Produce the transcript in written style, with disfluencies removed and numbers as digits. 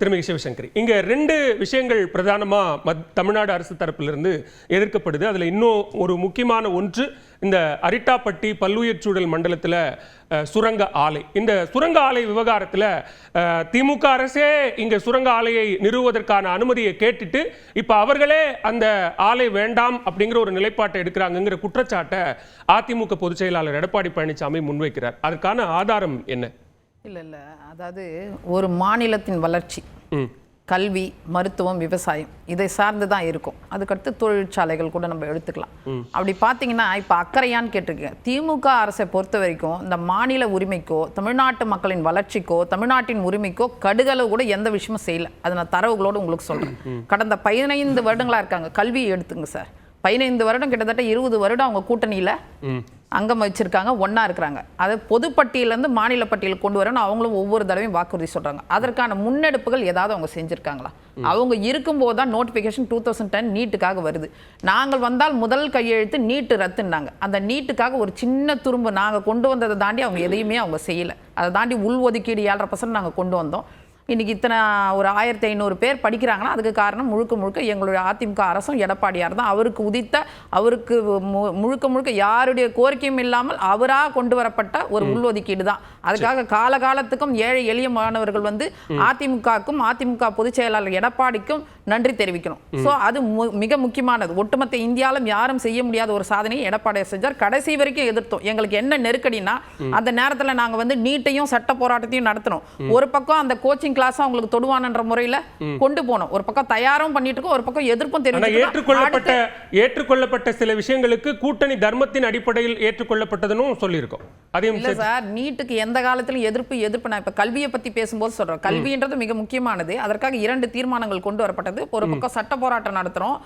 திருமதி சிவசங்கரி, இங்க ரெண்டு விஷயங்கள் பிரதானமா தமிழ்நாடு அரசு தரப்பிலிருந்து எதிர்க்கப்படுது. அதுல இன்னும் ஒரு முக்கியமான ஒன்று, இந்த அரிட்டாப்பட்டி பல்லுயிர் சூழல் மண்டலத்தில் சுரங்க ஆலை. இந்த சுரங்க ஆலை விவகாரத்தில் திமுக அரசே இங்க சுரங்க ஆலையை நிறுவுவதற்கான அனுமதியை கேட்டுட்டு இப்ப அவர்களே அந்த ஆலை வேண்டாம் அப்படிங்கிற ஒரு நிலைப்பாட்டை எடுக்கிறாங்கிற குற்றச்சாட்டை அதிமுக பொதுச் செயலாளர் எடப்பாடி பழனிசாமி முன்வைக்கிறார். அதற்கான ஆதாரம் என்ன? இல்லை, அதாவது ஒரு மாநிலத்தின் வளர்ச்சி, கல்வி, மருத்துவம், விவசாயம் இதை சார்ந்து தான் இருக்கும். அதுக்கடுத்து தொழிற்சாலைகள் கூட நம்ம எடுத்துக்கலாம். அப்படி பார்த்தீங்கன்னா இப்போ அக்கறையான்னு கேட்டிருக்கேன். திமுக அரசை பொறுத்த வரைக்கும் இந்த மாநில உரிமைக்கோ தமிழ்நாட்டு மக்களின் வளர்ச்சிக்கோ தமிழ்நாட்டின் உரிமைக்கோ கடுகளவு கூட எந்த விஷயமும் செய்யலை. அதை நான் தரவுகளோடு உங்களுக்கு சொல்கிறேன். கடந்த 15 வருடங்களாக இருக்காங்க. கல்வியை எடுத்துங்க சார், 15 வருடம், கிட்டத்தட்ட 20 வருடம் அவங்க கூட்டணியில் அங்கம் வச்சிருக்காங்க, ஒன்றா இருக்கிறாங்க. அதை பொதுப்பட்டியலேருந்து மாநில பட்டியல் கொண்டு வரணும் அவங்களும் ஒவ்வொரு தடவையும் வாக்குறுதி சொல்கிறாங்க. அதற்கான முன்னெடுப்புகள் ஏதாவது அவங்க செஞ்சுருக்காங்களா? அவங்க இருக்கும்போது தான் நோட்டிஃபிகேஷன் 2010 நீட்டுக்காக வருது. நாங்கள் வந்தால் முதல் கையெழுத்து நீட்டு ரத்துனாங்க. அந்த நீட்டுக்காக ஒரு சின்ன துரும்பு நாங்கள் கொண்டு வந்ததை தாண்டி அவங்க எதையுமே அவங்க செய்யலை. அதை தாண்டி உள்ஒதுக்கீடு 7.5% நாங்கள் கொண்டு வந்தோம். இன்றைக்கி இத்தனை ஒரு 1500 பேர் படிக்கிறாங்கன்னா அதுக்கு காரணம் முழுக்க எங்களுடைய அதிமுக அரசும் எடப்பாடியார் தான். அவருக்கு முழுக்க யாருடைய கோரிக்கையும் இல்லாமல் அவராக கொண்டு வரப்பட்ட ஒரு உள்ஒதுக்கீடு தான். அதுக்காக காலகாலத்துக்கும் ஏழை எளிய மாணவர்கள் அதிமுகவுக்கும் அதிமுக பொதுச் செயலாளர் எடப்பாடிக்கும் நன்றி தெரிவிக்கணும். ஸோ அது மிக முக்கியமானது. ஒட்டுமொத்த இந்தியாவிலும் யாரும் செய்ய முடியாத ஒரு சாதனையை எடப்பாடியார் செஞ்சார். கடைசி வரைக்கும் எதிர்த்தோம். எங்களுக்கு என்ன நெருக்கடினா அந்த நேரத்தில் நாங்கள் நீட்டையும் சட்ட போராட்டத்தையும் நடத்தணும். ஒரு பக்கம் அந்த கோச்சிங் கிளாஸ் அவங்களுக்கு தொடுவானன்ற முறையில் கொண்டு போனோம். ஒரு பக்கம் தயாரும் பண்ணிட்டு இருக்கோம், ஒரு பக்கம் எதிர்ப்பும் தெரிவித்து ஏற்றுக்கொள்ளப்பட்ட சில விஷயங்களுக்கு கூட்டணி தர்மத்தின் அடிப்படையில் ஏற்றுக்கொள்ளப்பட்டதுன்னு சொல்லியிருக்கோம். அதையும் இல்லை சார், நீட்டுக்கு எந்த காலத்திலும் எதிர்ப்பு நான் இப்போ கல்வியை பற்றி பேசும்போது சொல்கிறேன். கல்வின்றது மிக முக்கியமானது. அதற்காக 2 தீர்மானங்கள் கொண்டு வரப்பட்டது. ஒரு பக்கம் சட்ட போராட்டம் நடத்துகிறோம்,